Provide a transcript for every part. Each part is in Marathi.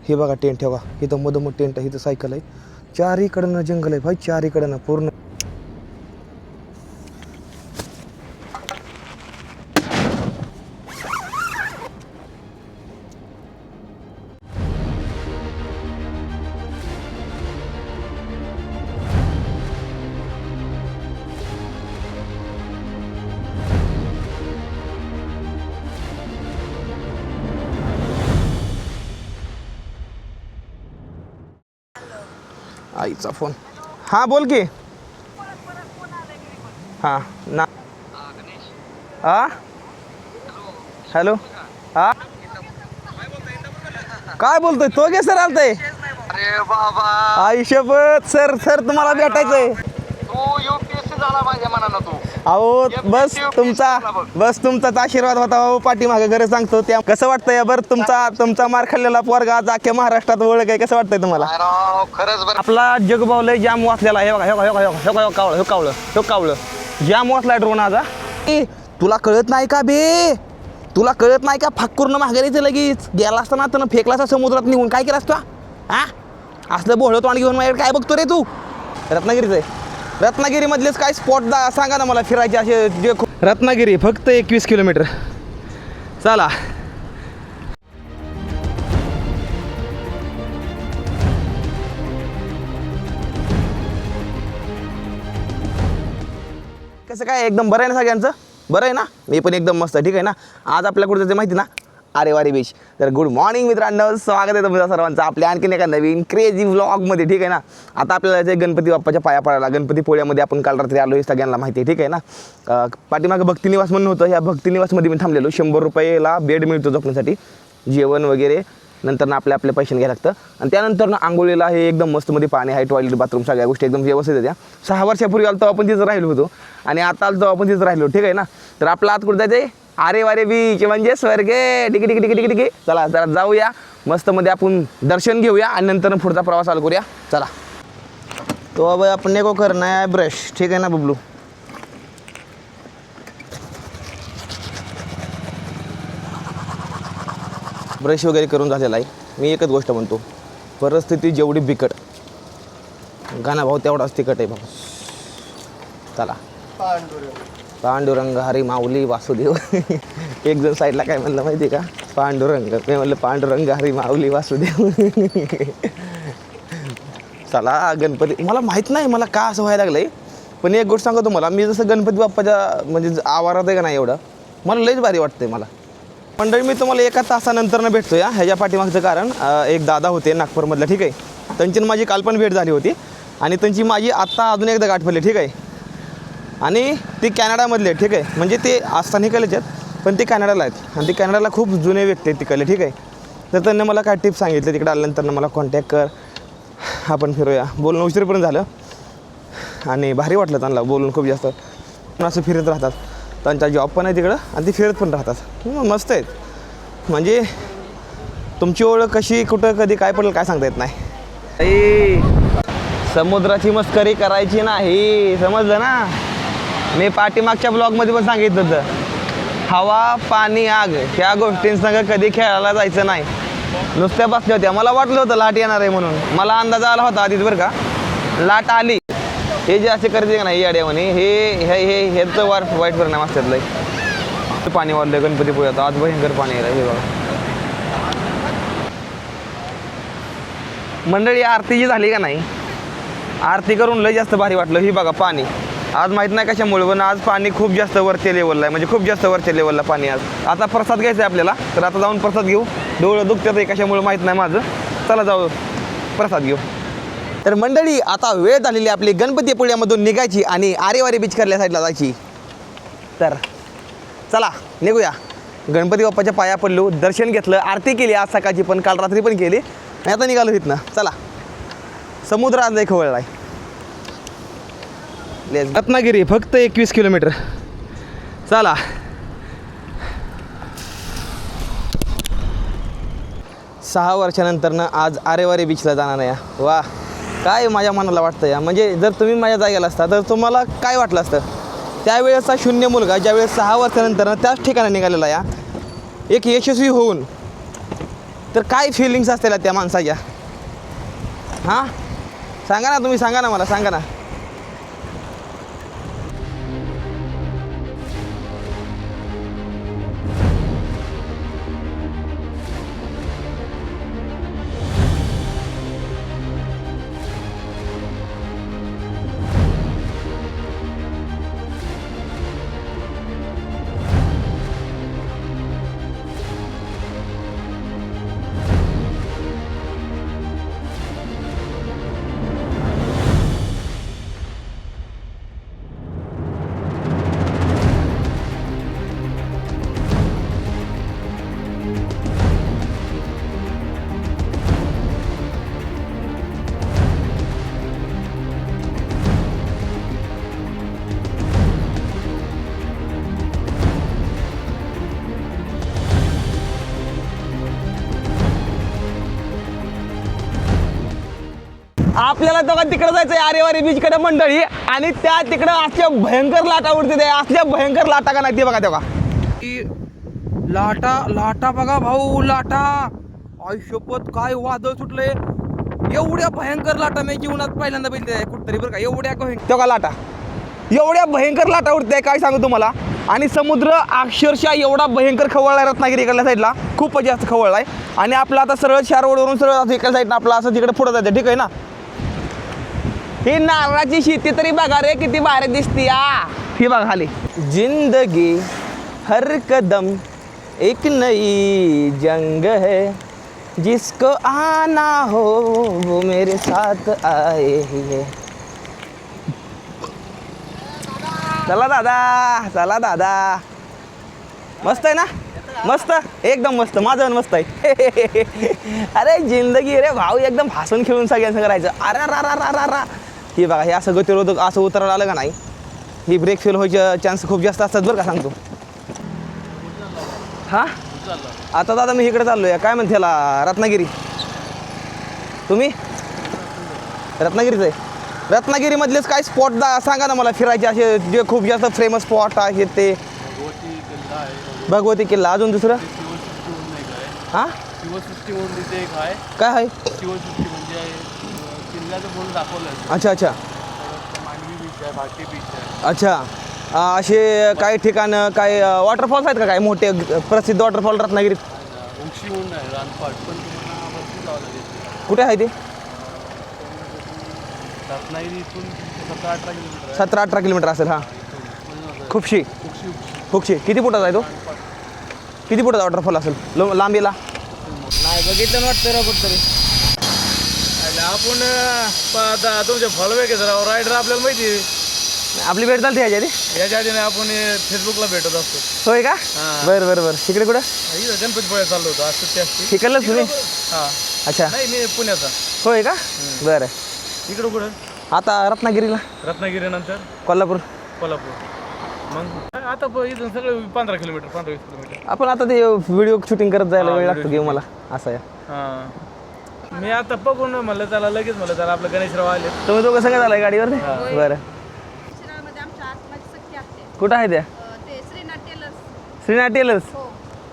हे बघा टेंट ठेवा, इथं मधोमध टेंट आहे, इथं सायकल आहे, चारीकडनं जंगल आहे भाई, चारीकडनं पूर्ण. आईचा फोन. हां बोल की. हां ना. हां हॅलो. हां काय बोलतोय तो? घे सर आलतंय. अरे बाबा, आई शपथ सर, सर तुम्हाला भेटायचंय. तू यूपीएससी झाला माझ्या मनानं तू. अहो बस तुमचाच आशीर्वाद होता हो पाठीमागे. खरं सांगतो त्या कसं वाटतंय बरं, तुमचा मार खाल्लेला पोरगा आज अख्ख्या महाराष्ट्रात ओळख आहे. कसं वाटतंय तुम्हाला? खरंच बरं. आपला जगभावलय जाम वाचलेला आहे. हे कावळं जाम वाचलाय ड्रोन आज. तुला कळत नाही का बे? तुला कळत नाही का? फाकूरनं माघारीचं लगेच गेला असताना तर फेकला असता समुद्रात निघून. काय केलास तू? हा असलं बोहळं तोंड घेऊन माझ्याकडे काय बघतो रे तू? रत्नागिरीचं आहे. रत्नागिरीमधलेच काय स्पॉट सांगा ना मला फिरायचे असे जे. रत्नागिरी फक्त 21 किलोमीटर. चला कसं काय एकदम बरं आहे ना सगळ्यांचं? बरं आहे ना? मी पण एकदम मस्त. ठीक आहे ना? आज आपल्या कुठं जायचं माहिती ना? आरेवारी बीच. तर गुड मॉर्निंग मित्रांनो, स्वागत आहे तुमच्या सर्वांचं आपल्या आणखीन एका नवीन क्रेझी व्लॉगमध्ये. ठीक आहे ना? आता आपल्याला जायचं गणपती बाप्पाच्या पाया पडायला. गणपती पोळ्यामध्ये आपण काल रात्री आलो हे सगळ्यांना माहिती आहे. ठीक आहे ना? पाठीमागं भक्तिनिवास म्हणून होतं. ह्या भक्तिनिवासमध्ये मी थांबलेलो. 100 रुपयेला बेड मिळतो झोपण्यासाठी, जेवण वगैरे. नंतर ना आपले पैसे घ्यायला लागतं. आणि त्यानंतर ना आंघोळीला हे एकदम मस्तमध्ये पाणी आहे, टॉयलेट बाथरूम सगळ्या गोष्टी एकदम व्यवस्थित होत्या. 6 वर्षापूर्वी आलो आपण तिथं राहिलो होतो आणि आता आलो आपण तिथं राहिलो. ठीक आहे ना? तर आपलं आत कुठं जायचं आहे? आरेवारे बीच म्हणजे स्वर्गे. ठीक. चला जरा जाऊया मस्तमध्ये, आपण दर्शन घेऊया आणि नंतर पुढचा प्रवास चालू करूया. चला. तो अब आपण को करना है ब्रश. ठीक आहे ना बबलू? ब्रश वगैरे करून झालेला आहे. मी एकच गोष्ट म्हणतो, परिस्थिती जेवढी बिकट, गाणा भाऊ तेवढाच तिकट आहे भाऊ. चला. पांडुरंग हरी माऊली वासुदेव. एक जण साईडला काय म्हणलं माहिती का? पांडुरंग. मी म्हणलं पांडुरंग हरी माऊली वासुदेव. चला गणपती. मला माहीत नाही मला का असं व्हायला लागलं आहे, पण एक गोष्ट सांगतो तुम्हाला, मी जसं गणपती बाप्पाच्या म्हणजे आवारात आहे का नाही एवढं, मला लईच भारी वाटतंय मला. मंडळी मी तुम्हाला एका तासानंतर भेटतो या. ह्याच्या पाठीमागचं कारण एक दादा होते नागपूरमधलं. ठीक आहे? त्यांची माझी काल पण भेट झाली होती आणि त्यांची माझी आत्ता अजून एकदा गाठ पडली. ठीक आहे? आणि ती कॅनडामधले. ठीक आहे? म्हणजे ते स्थानिकलेच आहेत पण ते कॅनडाला आहेत आणि ते कॅनडाला खूप जुने व्यक्ती आहेत तिकडले. ठीक आहे? तर त्यांनी मला काय टिप्स सांगितले, तिकडे आल्यानंतर मला कॉन्टॅक्ट कर, आपण फिरूया. बोलणं उशीरपर्यंत झालं आणि भारी वाटलं त्यांना बोलून खूप जास्त. असं फिरत राहतात, त्यांचा जॉब पण आहे तिकडं आणि ते फिरत पण राहतात. मस्त आहेत. म्हणजे तुमची ओळख कशी कुठं कधी काय पडेल काय सांगता येत नाही. समुद्राची मस्करी करायची नाही, समजलं ना? मी पाठीमागच्या ब्लॉगमध्ये पण सांगितलं होतं, हवा पाणी आग ह्या गोष्टींसंग कधी खेळायला जायचं नाही. नुसत्या बसल्या होत्या. मला वाटलं होतं लाट येणार आहे म्हणून, मला अंदाज आला होता आधीच बरं का. लाट आली. हे जे असे करते का नाही याड्यावानी, ह्याचं वाईट परिणाम असतात लय. पाणी वाढलं गणपतीपुळ्यात आज, भयंकर पाणी आहे. हे बघा मंडळी, आरती जी झाली का नाही, आरती करून लय जास्त भारी वाटलं. ही बघा पाणी आज माहीत नाही कशामुळे पण आज पाणी खूप जास्त वरच्या लेवलला आहे, म्हणजे खूप जास्त वरच्या लेवलला पाणी आज. आता प्रसाद घ्यायचा आहे आपल्याला, तर आता जाऊन प्रसाद घेऊ. डोळं दुखतात आहे कशामुळे माहीत नाही माझं. चला जाऊ प्रसाद घेऊ. तर मंडळी आता वेळ झालेली आपली गणपतीपुळ्यामधून निघायची आणि आरेवारी बीच करल्या साईडला जायची. तर चला निघूया. गणपती बाप्पाच्या पाया पडलो, दर्शन घेतलं, आरती केली आज सकाळची पण, काल रात्री पण केली. आता निघालो इथनं. चला. समुद्र आज लय खवळला आहे. रत्नागिरी फक्त 21 किलोमीटर. चला. सहा वर्षानंतरनं आज आरेवारी बीचला जाणार आहे. वा, काय माझ्या मनाला वाटतं या. म्हणजे जर तुम्ही माझ्या जागेला असता तर तुम्हाला काय वाटलं असतं? त्यावेळेचा शून्य मुलगा ज्यावेळेस 6 वर्षानंतर त्याच ठिकाणी निघालेला या, एक यशस्वी होऊन तर काय फिलिंग्स असतील त्या माणसाच्या? हां सांगा ना, तुम्ही सांगा ना, मला सांगा ना. आपल्याला तो का तिकडे जायचं आरेवारी बीचकडे मंडळी, आणि त्या तिकडं असल्या भयंकर लाटा उडते ते, असल्या भयंकर लाटा का नाही ते बघा तेव्हा. लाटा लाटा बघा भाऊ, लाटा. आयुष्यपत काय वादळ सुटले, एवढ्या भयंकर लाटा मी जीवनात पहिल्यांदा बघितल्या कुठतरी बरं का. एवढ्या तेव्हा लाटा, एवढ्या भयंकर लाटा उडते काय सांगू तुम्हाला. आणि समुद्र अक्षरशः एवढा भयंकर खवळलाय रत्नागिरी इकडल्या साईडला, खूपच जास्त खवळलाय. आणि आपला आता सरळ चार रोडवरून सरळ इकडल्या साईडला आपला असं तिकडे पुढे जायचं, ठीक आहे ना. ही नारळाची शेती तरी बघा रे किती भारी दिसती. ही बघा खाली. जिंदगी हर कदम एक नई जंग है, जिसको आना हो वो मेरे साथ आए है. चला दादा, चला दादा. मस्त आहे ना, मस्त एकदम मस्त, माझं मस्त आहे. अरे जिंदगी रे भाऊ, एकदम हसून खेळून सगळ्यांचं करायचं. अरे रा रा रा रा रा. हे बघा, हे असं गतिरोधक असं उतरायला आलं का नाही, ही ब्रेक फेल व्हायचे चान्स खूप जास्त असतात बरं का, सांगतो. हां आता दादा मी इकडे चाललो आहे, काय म्हणते याला, रत्नागिरी. तुम्ही रत्नागिरीच आहे. रत्नागिरीमधलेच काय स्पॉट सांगा ना मला फिरायचे असे जे खूप जास्त फेमस स्पॉट आहेत ते. भगवती किल्ला, अजून दुसरं हां शिवसृष्टी म्हणून तिथे एक आहे. काय आहे? शिवसृष्टी म्हणजे किल्ल्याचं म्हणून दाखवलं. अच्छा अच्छा मांडवी बीच आहे, भाटी बीच आहे. अच्छा. असे काही ठिकाणं काय वॉटरफॉल्स आहेत का, काय मोठे प्रसिद्ध वॉटरफॉल रत्नागिरीत? उंक्षी म्हणून आहे रानपाट, पण तुम्हाला भरपूर जावं लागेल. कुठे आहे ते? रत्नागिरी इथून 17-18 किलोमीटर आहे. 17-18 किलोमीटर असेल. हां खुपशी. उक्षी खुपशी किती फुटाचा आहे तो? किती फुटाचा वॉटरफॉल असेल लांबीला? नाही बघितलं ना वाटतं राबत तरी. आपण तुमच्या फॉलोबॅक आहे जरा रायडर आपल्याला माहिती आहे. आपली भेट झाली ह्याच्या आधी? याच्या आधी नाही, आपण फेसबुकला भेटत असतो. होय का? बरं बरं बरं. तिकडे कुठं? इथं गणपतीपुळ्यात चाललो होतो, आज सुट्टी असते. तिकडलंच तुम्ही? हां अच्छा. नाही, मी पुण्याचा. होय का? बरं. इकडं कुठं? आता रत्नागिरीला. रत्नागिरीनंतर कोल्हापूर. कोल्हापूर. मग आता इथून सगळं 15 किलोमीटर, 15-20 किलोमीटर. आपण आता ते व्हिडिओ शूटिंग करत जायला वेळ लागतो की मला, असं आहे. हां मी आता बघून म्हणलं त्याला, लगेच म्हणलं त्याला आपलं गणेशराव आले. तुम्ही दोघं संगत आलाय गाडीवर? बरं. शिराळमध्ये आमच्या आत्माची सख्खी असते. कुठं आहे त्या? ते श्रीनाथ टेलर्स. श्रीनाथ टेलर्स. हो,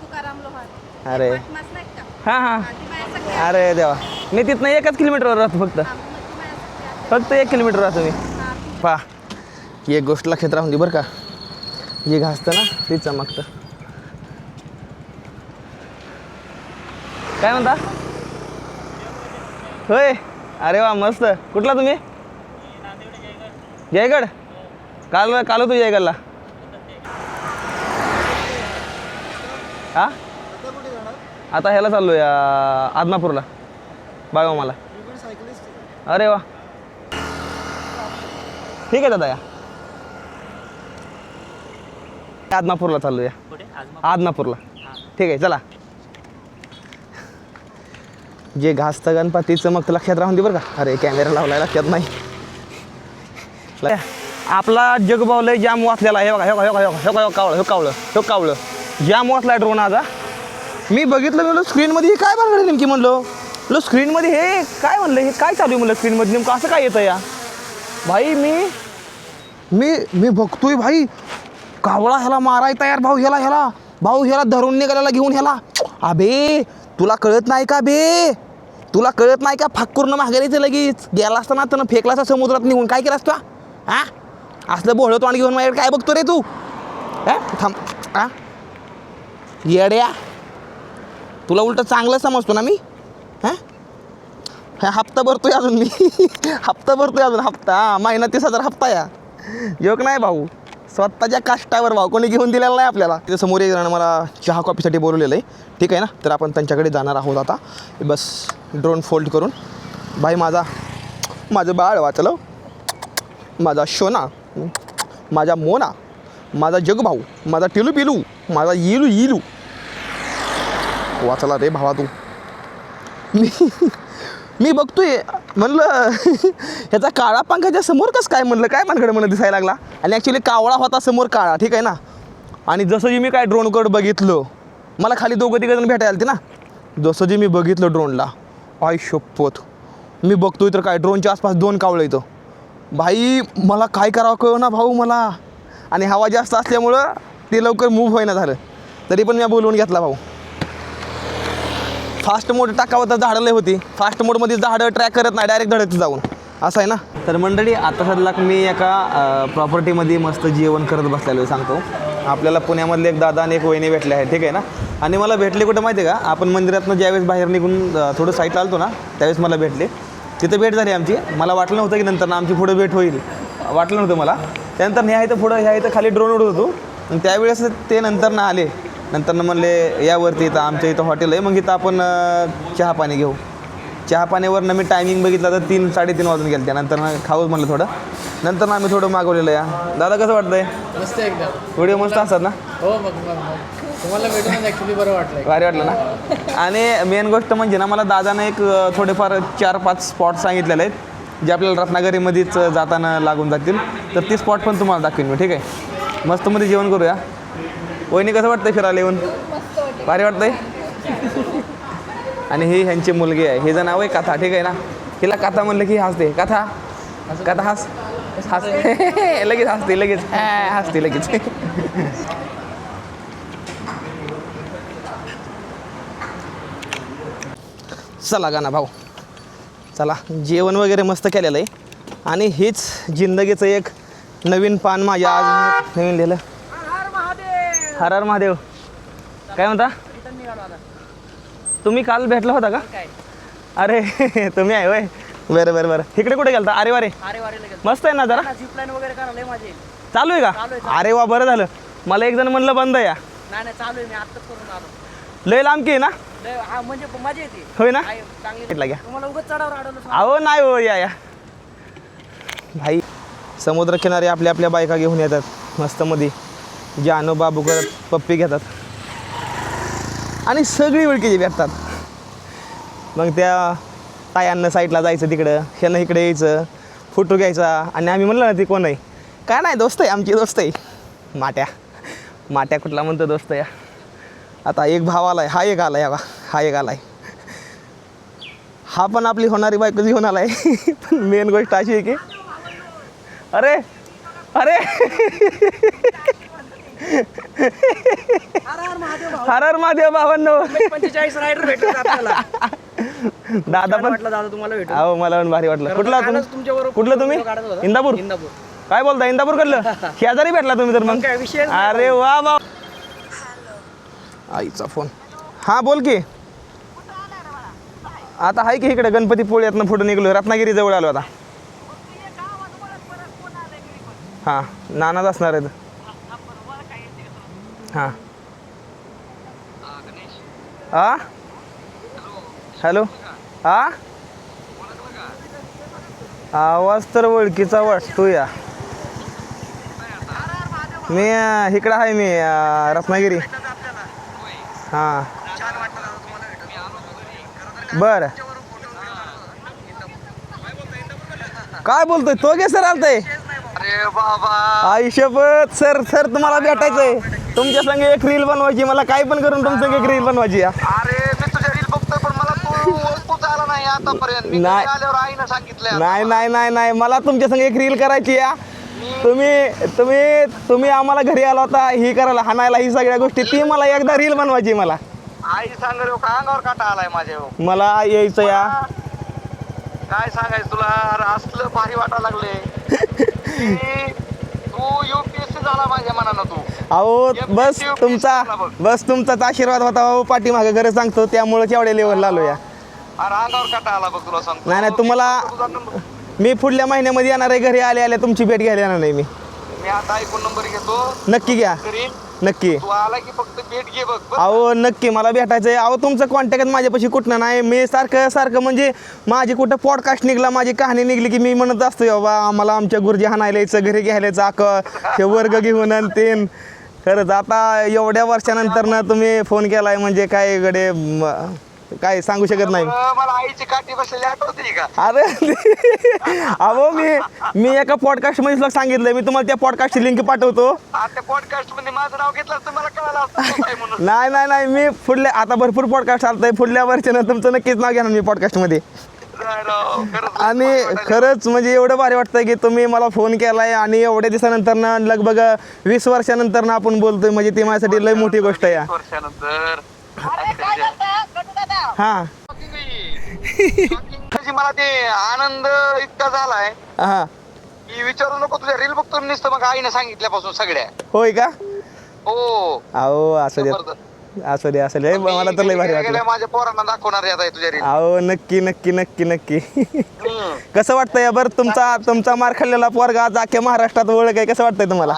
तुकाराम लोहार. अरे पाटमास नाही का? हां हां. ती माझ्या सख्खी अरे देवा, मी तिथनं एकच किलोमीटरवर राहतो फक्त. मग ती माझ्या सख्खी असते. फक्त 1 किलोमीटर राहतो मी. हा, पहा एक गोष्ट लक्षात राहून दे बरं का, जे घासतं ना ते चमकतं. काय म्हणता? होय. अरे वा मस्त. कुठला तुम्ही? जयगड. काल होतो जयगडला. हा आता ह्याला चाललो या आदमापूरला बघा मला. अरे वा ठीक आहे दादा, या आदमापूरला चाललो या. आदमापूरला ठीक आहे चला. जे घासतं गणपती चमकतं लक्षात राहून दे बरं का. अरे कॅमेरा लावलाय लक्षात नाही. आपला जगभावलय जाम वाचलेला आहे. हे कावळं जाम वाचलाय ड्रोन आज. मी बघितलं, म्हणलं स्क्रीनमध्ये हे काय बनवलं नेमकी, म्हणलं स्क्रीनमध्ये हे काय, म्हणलं हे काय चालू आहे, म्हणलं स्क्रीनमध्ये नेमकं असं काय येतं या भाई. मी बघतोय भाई, कावळा ह्याला माराय तयार भाऊ. ह्याला धरून निघाल्याला घेऊन ह्याला. अबे तुला कळत नाही का बे? तुला कळत नाही का? फाकूरनं माघारीचं लगेच गेला असताना त्यानं फेकला असता समुद्रात निघून. काय केलास तू? हा असलं बोहळं तोंड घेऊन माझ्याकडे काय बघतो रे तू? हा थांब. हा येड्या, तुला उलट चांगलं समजतो ना मी. हां हप्ता भरतोय अजून मी. हप्ता भरतोय अजून हप्ता. महिना 30,000 हप्ता या योग नाही भाऊ. स्वतःच्या कष्टावर भाऊ कोणी घेऊन दिलेला नाही आपल्याला. तिथे समोर एक जण मला चहा कॉफीसाठी बोलवलेलं आहे. ठीक आहे ना, तर आपण त्यांच्याकडे जाणार आहोत आता. बस ड्रोन फोल्ड करून. भाई माझं बाळ वाचलं, माझा शोना, माझा मोना, माझा जगभाऊ, माझा टिलू पिलू, माझा इलू वाचला रे भावा तू. मी बघतोय म्हणलं ह्याचा काळा पंखाच्या समोर कसं काय, म्हणलं काय मनकडे म्हणत दिसायला लागला. आणि ॲक्च्युली कावळा होता समोर काळा. ठीक आहे ना. आणि जसं जे मी काय ड्रोनकडं बघितलं, मला खाली 2-3 भेटायला आलते ना. जसं जे मी बघितलं ड्रोनला, आय शपथ, मी बघतोय तर काय ड्रोनच्या आसपास 2 कावळं येतं. भाई मला काय करावं कळलं ना भाऊ मला. आणि हवा जास्त असल्यामुळं ते लवकर मूव्ह होईना झालं. तरी पण मी बोलवून घेतला भाऊ. फास्ट मोड टाकावं तर झाडं लय होती. फास्ट मोडमध्ये झाडं ट्रॅक करत नाही, डायरेक्ट धडत जाऊन असं आहे ना. तर मंडळी आता सध्या मी एका प्रॉपर्टीमध्ये मस्त जेवण करत बसलेलो आहे. सांगतो आपल्याला पुण्यामधले एक दादा आणि एक वहिनी भेटले आहेत. ठीक आहे ना. आणि मला भेटले कुठं माहिती आहे का? आपण मंदिरातनं ज्यावेळेस बाहेर निघून थोडं साईडला आलतो ना, त्यावेळेस मला भेटले. तिथं भेट झाली आमची. मला वाटलं नव्हतं की नंतर आमची पुढं भेट होईल, वाटलं नव्हतं मला. त्यानंतर ह्या इथं पुढं ह्या इथं खाली ड्रोन उडत होतो. आणि त्यावेळेस ते नंतर ना आले. नंतर म्हणले यावरती इथं आमच्या इथं हॉटेल आहे, मग इथं आपण चहा पाणी घेऊ. चहा पाण्यावरनं मी टायमिंग बघितला तर 3-3:30 वाजून गेले. त्यानंतर खाऊच म्हणलं थोडं. नंतर आम्ही थोडं मागवलेलं आहे. दादा कसं वाटतंय? मस्त एकदम. व्हिडिओ मस्त असतात ना? हो मग तुम्हाला भेटून ॲक्च्युली बरं वाटलं. भारी वाटलं ना. आणि मेन गोष्ट म्हणजे ना, मला दादानं एक थोडेफार 4-5 स्पॉट सांगितलेले आहेत जे आपल्याला रत्नागिरीमध्येच जाताना लागून जातील. तर ती स्पॉट पण तुम्हाला दाखवेन मी. ठीक आहे. मस्तमध्ये जेवण करूया. वहिनी कसं वाटतंय फिरायला येऊन? भारी वाटतंय. आणि ही ह्यांची मुलगी आहे. हिचं नाव आहे कथा. ठीक आहे ना. हिला कथा म्हणलं की हसते. कथा हस लगेच हसते, लगेच हसते लगेच. चला गाणं भाऊ, चला जेवण वगैरे मस्त केलेलं आहे. आणि हेच जिंदगीचं एक नवीन पान माझ्या आज नवीन लिहिलं. हर हर महादेव. काय म्हणता? तुम्ही काल भेटला होता का? अरे तुम्ही आहे होय. बरं बरं बरं. इकडे कुठे गेलता? अरे वारे मस्त आहे ना जरा. चालू आहे का? अरे वा बरं झालं. मला एक जण म्हणलं बंद आहे. चालू आहे. मी आत्ताच करून आलो. लय लांब की ना? म्हणजे मजा येते. होय ना. चांगली घ्या. तुम्हाला उगाच चढावर अडवलं. अहो नाही हो. या भाई समुद्रकिनारी आपल्या बायका घेऊन येतात मस्त मध्ये. जानू बाबू करत पप्पी घेतात आणि सगळी ओळखीची भेटतात. मग त्या तायांना साईडला जायचं, तिकडं ह्यानं इकडे यायचं, फोटो घ्यायचा. आणि आम्ही म्हणलं ना ती कोण आहे? काय नाही, दोस्त आहे आमची, दोस्त आहे. माट्या कुठला म्हणतो दोस्त या. आता एक भाव आलाय, हा एक आलाय, हा एक आलाय. हा पण आपली होणारी बायको घेऊन आलाय. पण मेन गोष्ट अशी आहे की अरे अरे हर हर महादेव बाबांनो. 45 रायडर भेटले आपल्याला. दादा पण दादा तुम्हाला भेटू. अहो मला पण भारी वाटलं. कुठलं तुम्ही? इंदापूर. काय बोलता? इंदापूर कडलं शेजारी भेटला तुम्ही तर मग. अरे वा वा. आईचा फोन. हां बोल की. आता आहे की इकडे गणपतीपुळ्यातनं फोटो निघलो. रत्नागिरी जवळ आलो आता. हां नानाच असणार आहेत. हां हां हॅलो. हां आवाज तर ओळखीचा वाटतो या. मी इकडं आहे. मी रत्नागिरी. हां बरं. काय बोलतोय तो? गे सर आलतंय. अरे बाबा आई शपथ सर तुम्हाला भेटायचंय. तुमच्या संग एक रील बनवायची. मला काय पण करून तुमच्या संग एक रील बनवायची. अरे मी तुझ्या रील बघतोय पण मला तू ओळखूच आला नाही आतापर्यंत. मी नाही. घरी आल्यावर आईनं सांगितलंय. नाही मला तुमच्या संग एक रील करायची या. तुम्ही आम्हाला घरी आला होता ही करायला, हाणायला, ही सगळ्या गोष्टी. ती मला एकदा रील बनवायची. मला आई सांग रे का अंगावर काटा आलाय माझ्या हो. मला यायचं या. काय सांगायचं तुला अरे असलं भारी वाटायला लागले तू UPSC झाला माझ्या मनानं तू. अहो बस MPSC तुमचा झाला बघ. बस तुमचाच आशीर्वाद होता हो पाठीमागे खरं सांगतो, त्यामुळे एवढ्या लेवलला आलो या. अरे अंगावर काटा आला बघ तुला सांगतो. नाही नाही तुम्हाला तुझा number- मी पुढल्या महिन्यामध्ये येणार आहे, घरी आले तुमची भेट घ्यायला येणार नाही मी. मी आता ऐकून नंबर घेतो नक्की घ्या, करीन. नक्की. तू आला की फक्त भेट घे बघ बघ. अहो नक्की मला भेटायचं आहे. अहो तुमचं कॉन्टॅक्ट माझ्यापाशी कुठनं नाही. मी सारखं म्हणजे माझी कुठं पॉडकास्ट निघला, माझी कहाणी निघली की मी म्हणत असतो बाबा आम्हाला आमच्या गुरुजी हाणायला यायचं, घरी घ्यायला यायचं, हे वर्ग घेऊन आणि ते. खरंच आता एवढ्या वर्षानंतर ना तुम्ही फोन केलाय म्हणजे काय गडे काय सांगू शकत नाही. मला आईची काठी बसलेली आठवते का? अरे अहो मी एका पॉडकास्ट मध्ये सांगितलंय, मी तुम्हाला त्या पॉडकास्टची लिंक पाठवतो. आता पॉडकास्ट मध्ये माझं नाव घेतलं तर मला कळालं असतं काय म्हणून. नाही मी पुढल्या आता भरपूर पॉडकास्ट चालतंय, पुढल्या वर्षानं तुमचं नक्कीच नाव घेणार मी पॉडकास्ट मध्ये. खरंच आणि खरंच म्हणजे एवढं भारी वाटतंय की तुम्ही मला फोन केलाय आणि एवढ्या दिवसानंतर ना लगभग 20 वर्षानंतर ना आपण बोलतोय, म्हणजे ती माझ्यासाठी लय मोठी गोष्ट आहे. 20 वर्षानंतर हा मला ते आनंद इतका झालाय हा की विचारू नको. तुझ्या रील बघतो नुसतं मग आईने सांगितल्यापासून सगळ्या. होय का? हो अहो असं दे असं दे मला तर लय भारी वाटलं. माझ्या पोरांना दाखवणार आहे आता तुझ्या रील. अहो नक्की कसं वाटतंय बरं तुमचा मार खाल्लेला पोरगा आज अख्ख्या महाराष्ट्रात ओळख आहे, कसं वाटतंय तुम्हाला?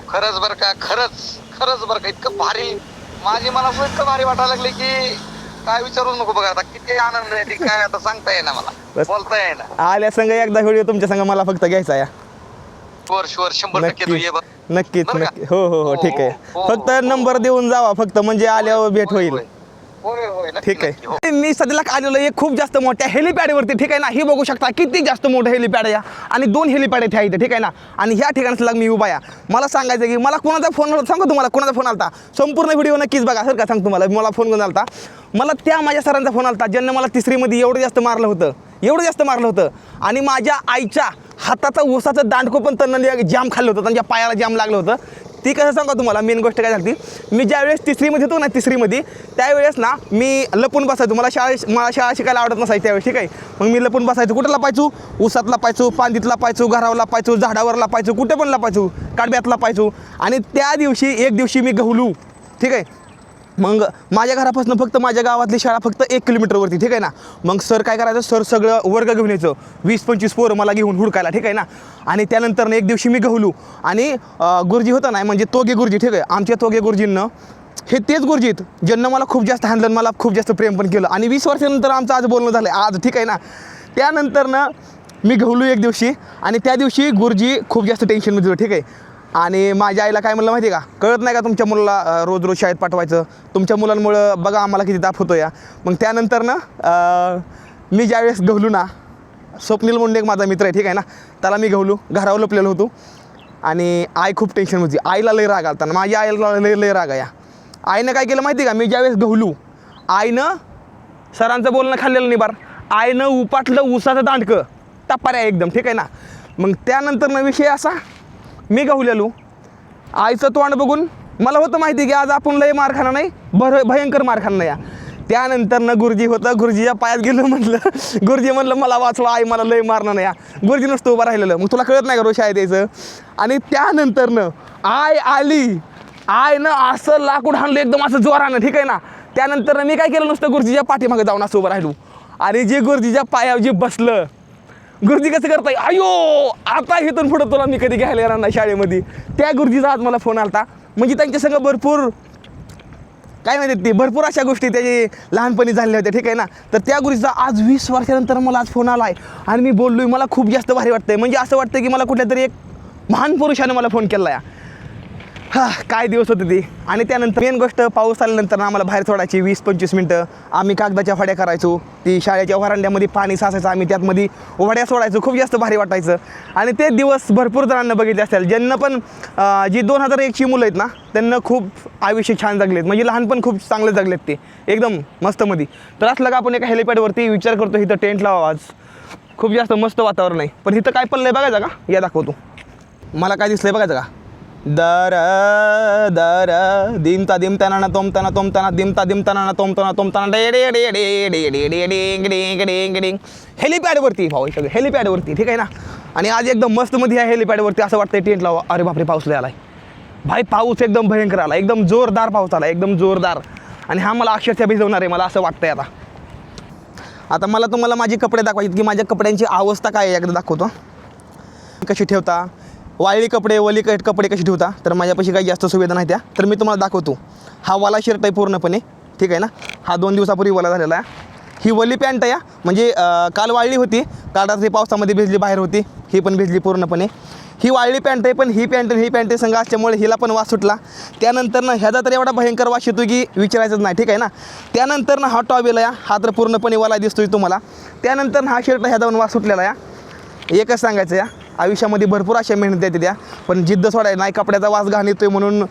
खरंच बरं का, खरंच बरं का, इतकं भारी माझी मला इतकं भारी वाटायला लागले की काय विचारूच नको. बघा आता किती आनंद आहे, काय आता सांगता येईना मला, बोलता येईना. आल्या संग एकदा व्हिडिओ तुमच्या संग मला फक्त घ्यायचा या. शुअर 100% तू ये बघ. नक्कीच बरं का? नक्की हो ठीक आहे. हो, फक्त हो, नंबर देऊन जावा फक्त, म्हणजे आल्यावर भेट होईल. होय नक्की, ठीक नक्की, हो. आहे. मी सध्याला आलेलो एक खूप जास्त मोठ्या हेलिपॅडवरती, ठीक आहे ना. ही बघू शकता किती जास्त मोठं हेलिपॅड आहे आणि 2 हेलिपॅड आहेत इथे, ठीक आहे ना. आणि ह्या ठिकाणी मी उभा आहे. मला सांगायचं की मला कोणाचा फोन आला सांगू तुम्हाला, कोणाचा फोन आलता. संपूर्ण व्हिडिओ नक्कीच बघा सर का सांगतो तुम्हाला. मला फोन करून आलता, मला त्या माझ्या सरांचा फोन आलता ज्यांनी मला 3री मध्ये एवढं जास्त मारलं होतं आणि माझ्या आईच्या हाताचा ऊसाचं दांडको पण त्यांना जाम खाल्लं होतं, त्यांच्या पायाला जाम लागलं होतं. ती कसं सांगा तुम्हाला, मेन गोष्ट काय झाली, मी ज्यावेळेस 3री मध्ये होतो ना, 3री मध्ये त्यावेळेस ना मी लपून बसायचो. मला शाळा शिकायला आवडत नसायची त्यावेळेस, ठीक आहे. मग मी लपून बसायचो. कुठं लपायचो? ऊसात लपायचो, पांदीत लपायचो, घरावर लपायचो, झाडावर लपायचो, कुठे पण लपायचो, काडब्यात लपायचो. आणि त्या दिवशी एक दिवशी मी गहलू, ठीक आहे. मग माझ्या घरापासून फक्त माझ्या गावातली शाळा फक्त 1 किलोमीटरवरती, ठीक आहे ना. मग सर काय करायचं, सर सगळं वर्ग घेऊन यायचं, 20-25 पोरं मला घेऊन हुडकायला, ठीक आहे ना. आणि त्यानंतर एक दिवशी मी गहलू आणि गुरुजी होता नाही, म्हणजे तोगे गुरुजी, ठीक आहे. आमच्या तोगे गुरुजींनं हे तेच गुरुजीत ज्यांना मला खूप जास्त हाणलं, मला खूप जास्त प्रेम पण केलं. आणि 20 वर्षानंतर आमचं आज बोलणं झालं आज, ठीक आहे ना. त्यानंतर ना मी गहलू एक दिवशी आणि त्या दिवशी गुरुजी खूप जास्त टेन्शनमध्ये होते, ठीक आहे. आणि माझ्या आईला काय म्हणलं माहिती आहे का, कळत नाही का तुमच्या मुलाला रोज शाळेत पाठवायचं, तुमच्या मुलांमुळं बघा आम्हाला किती ताप होतो या. मग त्यानंतर ना मी ज्यावेळेस गहलू ना, स्वप्नील मुंडे एक माझा मित्र आहे, ठीक आहे ना, त्याला मी गहलू घरावर लपलेलो होतो आणि आई खूप टेन्शन होती. आईला लय राग आलता, माझ्या आईला लय राग आहे. आईनं काय केलं माहिती आहे का, मी ज्यावेळेस गहलू, आईनं सरांचं बोलणं खाल्लेलं नाही बार, आईनं उपाटलं ऊसाचं दांडकं टप्पाऱ्या एकदम, ठीक आहे ना. मग त्यानंतर ना विषय असा, मी गहलेलो, आईचं तोंड बघून मला होतं माहिती की आज आपण लय मार खाणार नाही, भयंकर मार खाणार नाही. त्यानंतर ना गुरुजी होतं, गुरुजीच्या पायात गेलो, गुरुजी म्हणलं मला वाचवा, आई मला लय मारणार नाही. गुरुजी नसतं उभं राहिलेलं. मग तुला कळत नाही का रोज शाळेत यायचं. आणि त्यानंतरनं आय आली, आईनं असं लाकूड हाणलं एकदम असं जोरानं, ठीक आहे ना. त्यानंतर मी काय केलं, नुसतं गुरुजीच्या पाठीमागे जाऊन असं उभं राहिलो आणि जे गुरुजीच्या पायावर जे बसलं, गुरुजी कसं करताय, अयो आता इथून पुढं तुला मी कधी घ्यायला येणार नाही शाळेमध्ये. त्या गुरुजीचा आज मला फोन आलता. म्हणजे त्यांच्या संग भरपूर काय म्हणतात ते, भरपूर अशा गोष्टी त्याची लहानपणी झालेल्या होत्या, ठीक आहे ना. तर त्या गुरुजीचा आज 20 वर्षानंतर मला आज फोन आला आहे आणि मी बोललोय. मला खूप जास्त भारी वाटतंय, म्हणजे असं वाटतं की मला कुठल्या तरी एक महान पुरुषाने मला फोन केला आहे. काय दिवस होते ते. आणि त्यानंतर मेन गोष्ट, पाऊस आल्यानंतर आम्हाला बाहेर सोडायची 20-25 मिनटं. आम्ही कागदाच्या फड्या करायचो, ती शाळेच्या वरांड्यामध्ये पाणी साचायचं, आम्ही त्यातमध्ये वड्या सोडायचो. खूप जास्त भारी वाटायचं. आणि ते दिवस भरपूर जणांना बघितले असेल, ज्यांना पण जी 2001ची मुलं आहेत ना, त्यांना खूप आयुष्य छान जगलेत, म्हणजे लहानपण खूप चांगले जगलेत ते एकदम मस्तमध्ये. तर असलं का आपण एका हेलिपॅडवरती विचार करतो इथं टेंट लावा, आज खूप जास्त मस्त वातावरण आहे. पण इथं काय पडलं आहे बघायचं का, या दाखवतो. मला काय दिसलं आहे बघायचं का, दर दर दिमता दिमताना तोमताना तोमताना दिमता दिमताना तोमताना तोमताना डे डे डे डे डे डे डे डिंग डिंग डिंग डिंग हेलिपॅडवरती भाऊ हे सगळं हेलिपॅडवरती ठीक आहे ना. आणि आज एकदम मस्तमध्ये ह्या हेलिपॅडवरती असं वाटतंय टेंट लावा. अरे बापरे पाऊस लय आलाय भाई, पाऊस एकदम भयंकर आला, एकदम जोरदार पाऊस आला, एकदम जोरदार. आणि हा मला अक्षरशः भिजवणार आहे मला असं वाटतंय. आता मला तुम्हाला माझे कपडे दाखवायचे की माझ्या कपड्यांची अवस्था काय आहे एकदा दाखवतो. कशी ठेवता वाळली कपडे वली कपडे कशी ठेवता, तर माझ्यापाशी काही जास्त सुविधा नाही त्या, तर मी तुम्हाला दाखवतो. हा वाला शर्ट आहे पूर्णपणे ठीक आहे ना, हा 2 दिवसापूर्वी वाला झालेला आहे. ही वली पॅन्ट आहे म्हणजे काल वाळली होती, काल रात्री पावसामध्ये भिजली बाहेर होती, ही पण भिजली पूर्णपणे. ही वाळली पॅन्ट आहे, पण ही पॅन्ट संघ असल्यामुळे हिला पण वास सुटला. त्यानंतर ना ह्याचा तर एवढा भयंकर वास येतो की विचारायचंच नाही ठीक आहे ना. त्यानंतर ना हा टॉवेल आहे, हा तर पूर्णपणे वाला दिसतोय तुम्हाला. त्यानंतर हा शर्ट ह्या जाऊन वास सुटलेला आहे. एकच सांगायचं या आयुष्यामध्ये भरपूर अशा मेहनत येते त्या, पण जिद्द सोडाय नाही. कपड्याचा वास घाण येतोय म्हणून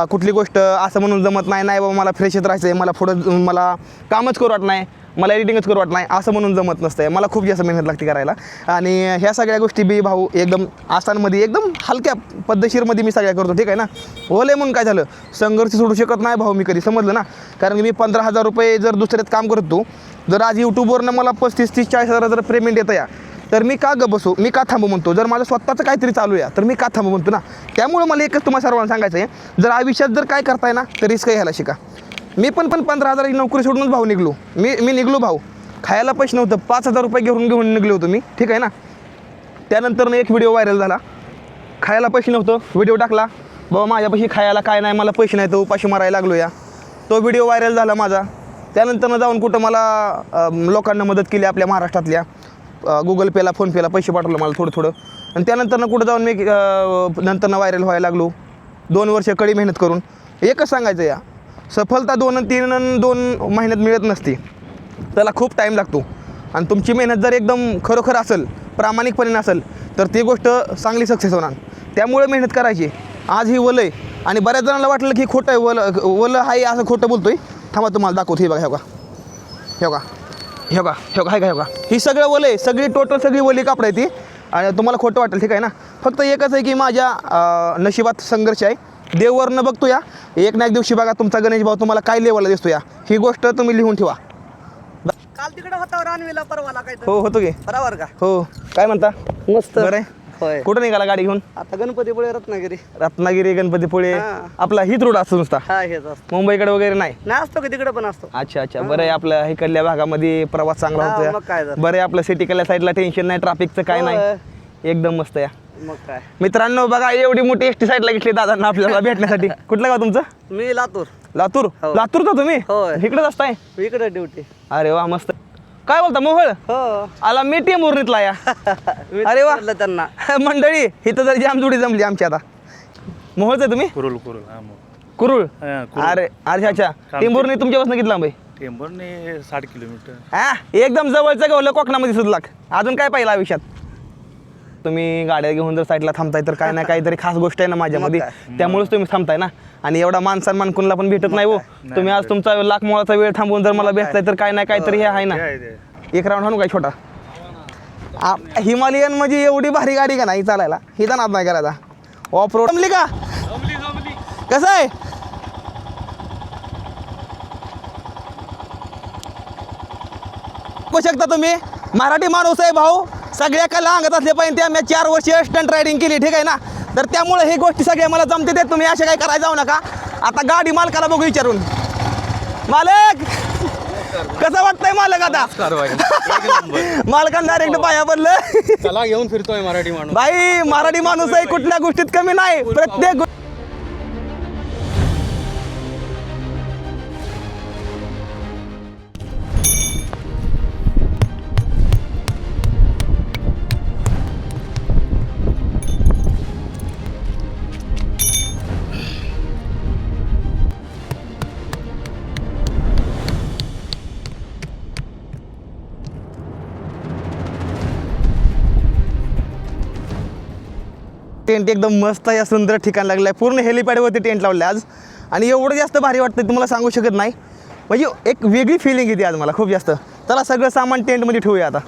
कुठली गोष्ट असं म्हणून जमत नाही. नाही बाबा मला फ्रेशच राहायचं आहे, मला पुढं मला कामच करू वाटत नाही, मला एडिटिंगच करू वाटत नाही असं म्हणून जमत नसतं. मला खूप जास्त मेहनत लागते करायला. आणि ह्या सगळ्या गोष्टी बी भाऊ एकदम आसानमध्ये एकदम हलक्या पद्धतशीरमध्ये मी सगळ्या करतो ठीक आहे ना. ओले म्हणून काय झालं, संघर्ष सोडू शकत नाही भाऊ मी कधी, समजलं ना. कारण की मी 15,000 रुपये जर दुसऱ्यात काम करतो, जर आज यूट्यूबवरनं मला 35-30-40 जर पेमेंट येतं या, तर मी का बसू, मी का थांबू म्हणतो. जर माझं स्वतःचं काहीतरी चालू आहे तर मी का थांबू म्हणतो ना. त्यामुळे मला एकच तुम्हाला सर्वांना सांगायचं आहे, जर आयुष्यात जर काय करताय ना तर रिस्क घ्यायला शिका. मी पण 15,000 नोकरी सोडूनच भाऊ निघलो. मी निघलो भाऊ, खायला पैसे नव्हतं, 5,000 रुपये घेऊन निघलो होतो मी ठीक आहे ना. त्यानंतर एक व्हिडिओ व्हायरल झाला, खायला पैसे नव्हतं, व्हिडिओ टाकला बाबा माझ्यापाशी खायला काय नाही, मला पैसे नाही तर उपाशी मारायला लागलो या. तो व्हिडिओ व्हायरल झाला माझा. त्यानंतर जाऊन कुठं मला लोकांना मदत केली आपल्या महाराष्ट्रातल्या, गुगल पेला फोनपेला पैसे पाठवलं मला थोडं. आणि त्यानंतर कुठं जाऊन मी नंतर व्हायरल व्हायला लागलो 2 वर्ष कडी मेहनत करून. एकच सांगायचं या, सफलता 2 महिन्यात मिळत नसते, त्याला खूप टाईम लागतो. आणि तुमची मेहनत जर एकदम खरोखर असेल, प्रामाणिकपणे असेल, तर ती गोष्ट चांगली सक्सेस होणार. त्यामुळे मेहनत करायची. आज ही वलं आहे आणि बऱ्याच जणांना वाटलं की खोटं आहे, वलं आहे असं खोटं बोलतोय. थांबा तुम्हाला दाखवतो. हे बघा हे बघा ही सगळं वलं आहे, सगळी टोटल सगळी वली कापड आहे ती. आणि तुम्हाला खोटं वाटेल ठीक आहे ना. फक्त एकच आहे की माझ्या नशिबात संघर्ष आहे. देववर न बघतो या, एक ना एक दिवशी बघा तुमचा गणेश भाऊ तुम्हाला काय लेवलला दिसतो या, ही गोष्ट तुम्ही लिहून ठेवा. काल तिकडे होता रानवीला परवाला काय हो होतो की बरोबर का? हो. काय म्हणता? मस्त बरं आहे. होय. कुठं निघाला गाडी घेऊन? आता गणपतीपुळे रत्नागिरी गणपतीपुळे हां. आपला हीच रोड असतो नुसता, हा हेच असतं. मुंबईकडे वगैरे नाही? नाही असतो की तिकडे पण असतो. अच्छा बरं आहे. आपल्या इकडल्या भागामध्ये प्रवास चांगला हां, होतो मग काय या. झालं? बरं आहे, आपल्या सिटीकडल्या साईडला टेन्शन नाही, ट्रॅफिकचं काय नाही, होय. एकदम मस्त या. मग काय मित्रांनो बघा एवढी मोठी एसटी साईडला घेतली दादांना आपल्याला भेटण्यासाठी. कुठलं गाव तुमचं? मी लातूर लातूर. हो. लातूरचा तुम्ही? होय. इकडेच असताय? इकडे ड्युटी. अरे वा मस्त. काय बोलता मोहळ? हो आला मी टेंभुर्णीतला या. मी अरे वा. विचारलं त्यांना. मंडळी इथं तर जाम जोडी जमली आमची. आता मोहळचं तुम्ही? कुरुल कुरुळ. हा, कुरुळ. अरे अच्छा टेंभुर्णी तुमच्यापासून किती लांब आहे? टेंभुर्णी 60 किलोमीटर. हा एकदम जवळचं गवलं कोकणामध्ये सुद्धा. अजून काय पाहिलं आयुष्यात? तुम्ही गाड्या घेऊन जर साईडला थांबताय तर काय ना काहीतरी खास गोष्ट आहे ना माझ्यामध्ये, त्यामुळेच तुम्ही थांबताय ना. आणि एवढा मान सन्मान कुणाला पण भेटत नाही हो. तुम्ही आज तुमचा लाख मोळाचा वेळ थांबवून जर मला भेटलाय तर काय ना काहीतरी हे आहे ना. एक राऊंड हाणू काय छोटा? हिमालयन म्हणजे एवढी भारी गाडी का नाही चालायला, हिचा नाद नाही करायचा. ऑफ रोड जमली का? कसं आहे? बघू शकता तुम्ही मराठी माणूस आहे भाऊ, सगळ्या कला अंगात असले पाहिजे. त्या मी 4 वर्ष स्टंट रायडिंग केली ठीक आहे ना, तर त्यामुळे हे गोष्टी सगळ्या मला जमते ते. तुम्ही अशा काही करायला जाऊ नका. आता गाडी मालकाला बघू विचारून. मालक कसं वाटतंय मालक? आता मालकानं डायरेक्ट पाया पडलं. त्याला घेऊन फिरतोय मराठी माणूस. बाई मराठी माणूस आहे, कुठल्या गोष्टीत कमी नाही. प्रत्येक टेंट एकदम मस्त आहे, सुंदर ठिकाण लागलं आहे. पूर्ण हेलिपॅडवरती टेंट लावलं आहे आज. आणि एवढं जास्त भारी वाटतं तुम्हाला सांगू शकत नाही. म्हणजे एक वेगळी फिलिंग येते आज मला खूप जास्त. चला सगळं सामान टेंटमध्ये ठेवूया आता.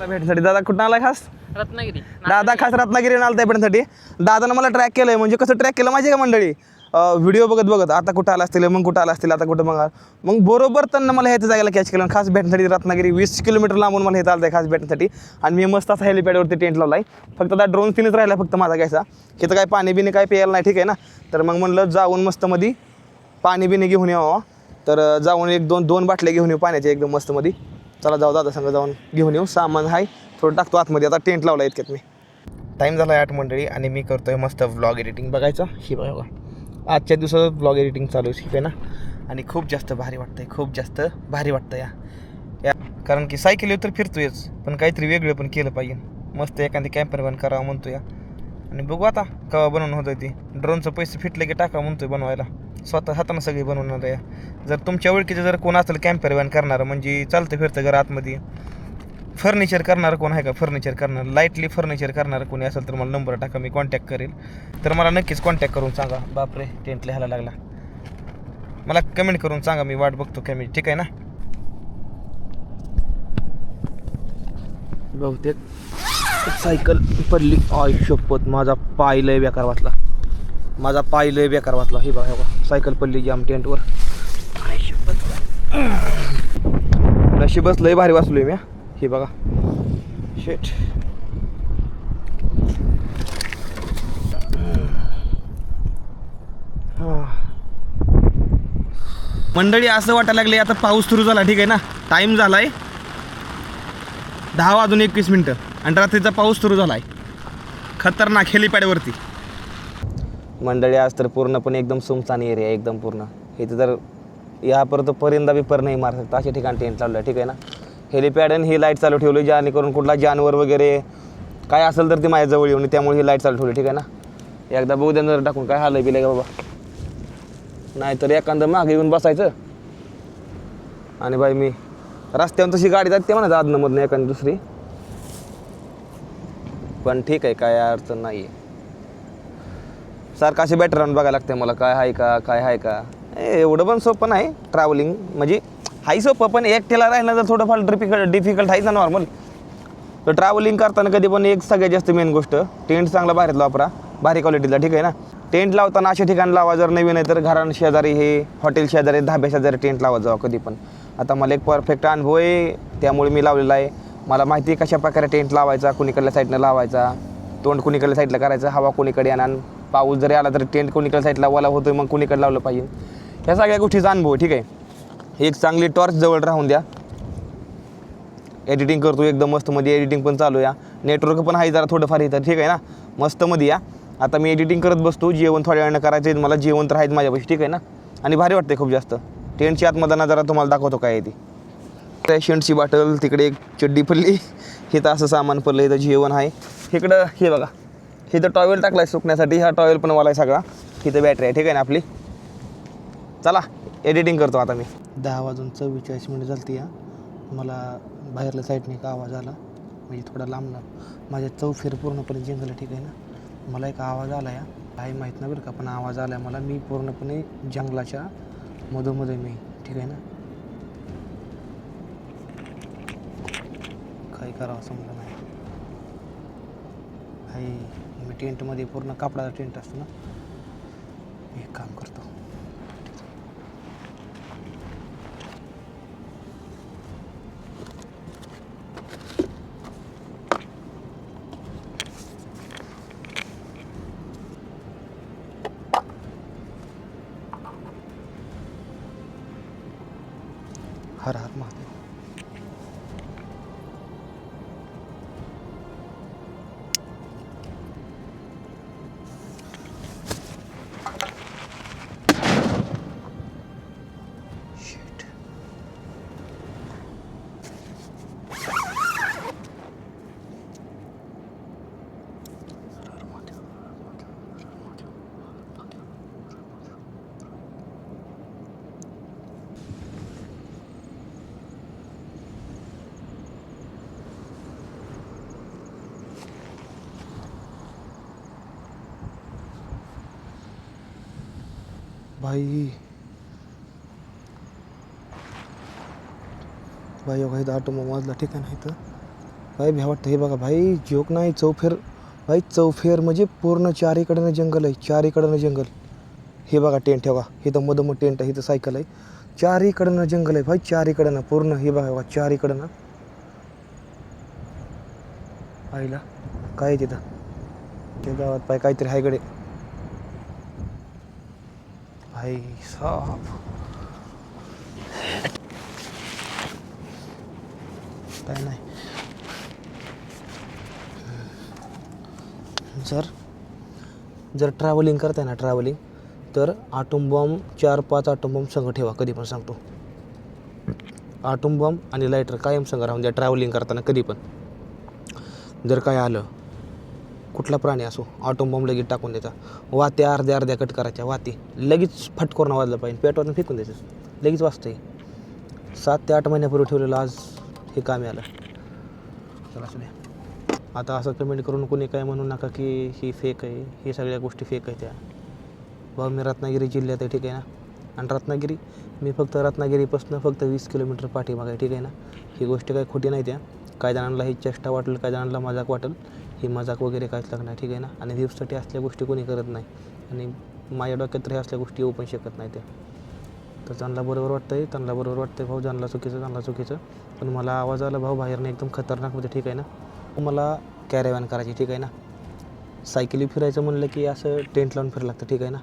भेटण्यासाठी. दादा कुठं आला खास? रत्नागिरी. दादा खास रत्नागिरीला आलता भेटण्यासाठी. दादानं मला ट्रॅक केलंय. म्हणजे कसं ट्रॅक केलं माझी का मंडळी, व्हिडिओ बघत आता कुठं आला असतील, मग कुठं आला असतील, आता कुठं मग बरोबर त्यांना मला ह्याच्या जागेला कॅच केलं. खास भेटण्यासाठी रत्नागिरी 20 किलोमीटर लांबून मला हे चालतंय खास भेटण्यासाठी. आणि मी मस्त असा हेलिपॅडवरती टेंट लावला आहे. फक्त आता ड्रोन सीनच राहिला फक्त माझा घ्यायचा. तिथं काय पाणी बिणी काय प्यायला नाही, ठीक आहे ना. तर मग म्हणलं जाऊन मस्त मध्ये पाणी बिणी घेऊन यावं. तर जाऊन दोन बाटल्या घेऊन येऊ पाण्याच्या एकदम मस्त मध्ये. चला जाऊ दादा संग जाऊन घेऊन येऊ. सामान आहे थोडं टाकतो आतमध्ये. आता टेंट लावला इतक्यात मी. टाईम झाला 8 मंडळी आणि मी करतोय मस्त व्लॉग एडिटिंग. बघायचं ही बघा आजच्या दिवसात व्लॉग एडिटिंग चालू आहे, ठीक आहे ना. आणि खूप जास्त भारी वाटतंय, खूप जास्त भारी वाटतं या कारण की सायकलीवर तर फिरतोयच, पण काहीतरी वेगळं पण केलं पाहिजे. मस्त एखादी कॅम्पर पण करावं म्हणतो या. आणि बघू आता केव्हा बनवून होतं ते. ड्रोनचं पैसे फिटले की टाका म्हणतोय बनवायला. स्वतः हातानं सगळी बनवणार या. जर तुमच्या ओळखीचं जर कोण असेल कॅम्पर वॅन करणारं, म्हणजे चालतं फिरतं घर आतमध्ये, फर्निचर करणारं कोण आहे का, फर्निचर करणार लाईटली फर्निचर करणारं कोणी असेल तर मला नंबर टाका, मी कॉन्टॅक्ट करेल. तर मला नक्कीच कॉन्टॅक्ट करून सांगा. बापरे टेंट लिहायला लागला. मला कमेंट करून सांगा, मी वाट बघतो कमेंट, ठीक आहे ना. बहुतेक सायकल पडली. शपथ माझा पाय लय बेकार वाटला. हे बघा सायकल पडली जाम टेंटवर. नशीबच लय भारी वाचलोय मी. हे बघा शेट. मंडळी असं वाटायला लागले आता पाऊस सुरू झाला, ठीक आहे ना. टाईम झालाय 10:21 आणि रात्रीचा पाऊस सुरू झालाय खतरनाक हेलिपॅडवरती. मंडळी आज तर पूर्णपणे एकदम सुमसान एरिया एकदम पूर्ण. इथे तर यापर्यंत परिंदा बी पर नाही मारू शकता अशा ठिकाणी टेंट लावलं, ठीक आहे ना. हेलिपॅड आणि ही लाईट चालू ठेवली जेणेकरून कुठला जानवर वगैरे काय असेल तर ते माझ्या जवळ येऊन, त्यामुळे ही लाईट चालू ठेवली, ठीक आहे ना. एकदा बघू नजर टाकून काय हालय बिलय का बाबा, नाहीतर एखादं मागे येऊन बसायचं. आणि बाई मी रस्त्यावर तशी गाडी जाते म्हणा आदनमधनं एखादी दुसरी, पण ठीक आहे काय अडचण नाही आहे. सारखं असे बॅटर राहून बघायला लागते मला काय आहे का. एवढं पण सोपं नाही ट्रॅव्हलिंग, म्हणजे हाही सोपं, पण एकट्याला राहिलं तर थोडंफार डिफिकल्ट आहे ना नॉर्मल. तर ट्रॅव्हलिंग करताना कधी पण एक सगळ्यात जास्त मेन गोष्ट टेंट चांगला बाहेरला वापरा, भारी क्वालिटीला, ठीक आहे ना. टेंट लावताना अशा ठिकाणी लावा, जर नवीन आहे तर घरांशेजारी, हे हॉटेल शेजारी, धाब्या शेजारी टेंट लावत जावा कधी पण. आता मला एक परफेक्ट अनुभव आहे, त्यामुळे मी लावलेला आहे. मला माहिती आहे कशा प्रकारे टेंट लावायचा, कुणीकडल्या साईडनं लावायचा, तोंड कुणीकडल्या साईडला करायचं, हवा कुणीकडे येणार, पाऊस जरी आला तर टेंट कुणीकडल्या साईडला वाला होतोय मग कुणीकडे लावलं पाहिजे. ह्या सगळ्या गोष्टीचा अनुभव आहे, ठीक आहे. एक चांगली टॉर्च जवळ राहून द्या. एडिटिंग करतो एकदम मस्त मध्ये, एडिटिंग पण चालू या, नेटवर्क पण आहे जरा थोडंफार इथं, ठीक आहे ना. मस्त मध्ये या. आता मी एडिटिंग करत बसतो, जेवण थोड्या वेळानं करायचं आहे मला, जेवण तर आहेच माझ्यापाशी, ठीक आहे ना. आणि भारी वाटते खूप जास्त. टेंटची आतमध्ये जरा तुम्हाला दाखवतो काय आहे ती. पेशंटची बाटल तिकडे, एक चड्डी पडली, इथं असं सामान पडलं, इथं जेवण आहे. इकडं हे बघा, इथं टॉवेल टाकला आहे सुकण्यासाठी, हा टॉवेल पण वाला आहे सगळा. इथं बॅटरी आहे, ठीक आहे ना आपली. चला एडिटिंग करतो आता मी. 10:44 झालती या. मला बाहेरल्या साईडने एक आवाज आला, म्हणजे थोडा लांबनं. माझ्या चौफेर पूर्णपणे चेंज झालं, ठीक आहे ना. मला एक आवाज आला या, काही माहीत नाही बरं का, पण आवाज आला मला. मी पूर्णपणे जंगलाच्या मधोमध्ये मी, ठीक आहे ना. काय करावं समजा नाही. मी टेंटमध्ये पूर्ण कापडाचा टेंट असतो ना, एक काम करतो. हर हर महादेव. भाई भाई बघा इथं ऑटो मजला ठिकाण आहे इथं. भाई भ्या वाटतं. हे बघा भाई, जोक नाही, चौफेर भाई, चौफेर म्हणजे पूर्ण चारीकडनं जंगल आहे, चारीकडनं जंगल. हे बघा टेंट, हे बघा इथं मधोमध टेंट आहे, इथं सायकल आहे, चारीकडनं जंगल आहे भाई, चारीकडनं पूर्ण. हे बघा चारीकडनं. आईला काय आहे तिथं, त्या गावात पाय काहीतरी हायकडे भाई साप. काय नाही. जर ट्रॅव्हलिंग करताय ना, ट्रॅव्हलिंग, तर आटोम बॉम्ब 4-5 आटोम बॉम्ब संग ठेवा. कधी पण सांगतो, आटोम बॉम्ब आणि लायटर कायम संग राहून द्या ट्रॅव्हलिंग करताना. कधी पण जर काय आलं, कुठला प्राणी असो, आटोम बॉम्ब लगेच टाकून द्यायचा. वाती अर्ध्या कट करायच्या, वाती लगेच फटकोरनं वाजलं पाहिजे, पेटवातून फेकून द्यायचं, लगेच वाजतंय. 7 ते 8 महिन्यापूर्वी ठेवलेलं आज हे कामी आलं. चला असू द्या. आता असं कमेंट करून कोणी काय म्हणू नका की ही फेक आहे, ही सगळ्या गोष्टी फेक आहेत. त्या भाऊ मी रत्नागिरी जिल्ह्यात आहे, ठीक आहे ना. आणि रत्नागिरी, मी फक्त रत्नागिरीपासून फक्त 20 किलोमीटर पाठीमागे आहे, ठीक आहे ना. ही गोष्ट काही खोटी नाही. त्या काही जणांना ही चेष्टा वाटेल, काही जणांना मजाक वाटेल. ही मजाक वगैरे काहीच लागणार, ठीक आहे ना. आणि व्ह्यूजसाठी असल्या गोष्टी कोणी करत नाही, आणि माझ्या डोक्यात तर हे असल्या गोष्टी येऊ पण शकत नाही. त्या तर त्यांना बरोबर वाटतं आहे, त्यांना बरोबर वाटतं आहे भाऊ, ज्यांना चुकीचं. पण मला आवाज आला भाऊ बाहेरनं एकदम खतरनाक होते, ठीक आहे ना. मला कॅरेवॅन करायची, ठीक आहे ना. सायकली फिरायचं म्हणलं की असं टेंट लावून फिरायला लागतं, ठीक आहे ना.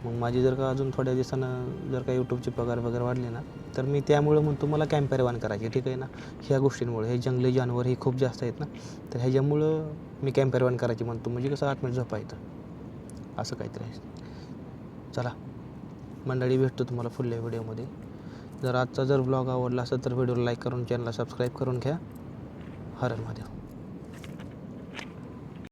मग माझी जर का अजून थोड्या दिवसानं जर का यूट्यूबची पगार वगैरे वाढली ना, तर मी त्यामुळं म्हणतो मला कॅम्पेरवॅन करायची, ठीक आहे ना. ह्या गोष्टींमुळे हे जंगली जानवर हे खूप जास्त आहेत ना, तर ह्याच्यामुळं मी कॅम्पेरवॅन करायची म्हणतो. म्हणजे कसं 8 मिनिट झोपा येतं, असं काहीतरी आहे. चला मंडळी, भेटतो तुम्हाला पुढल्या व्हिडिओमध्ये. जर आजचा ब्लॉग आवडला असेल तर व्हिडिओला लाईक करून चॅनलला सबस्क्राईब करून घ्या. हर हर महादेव.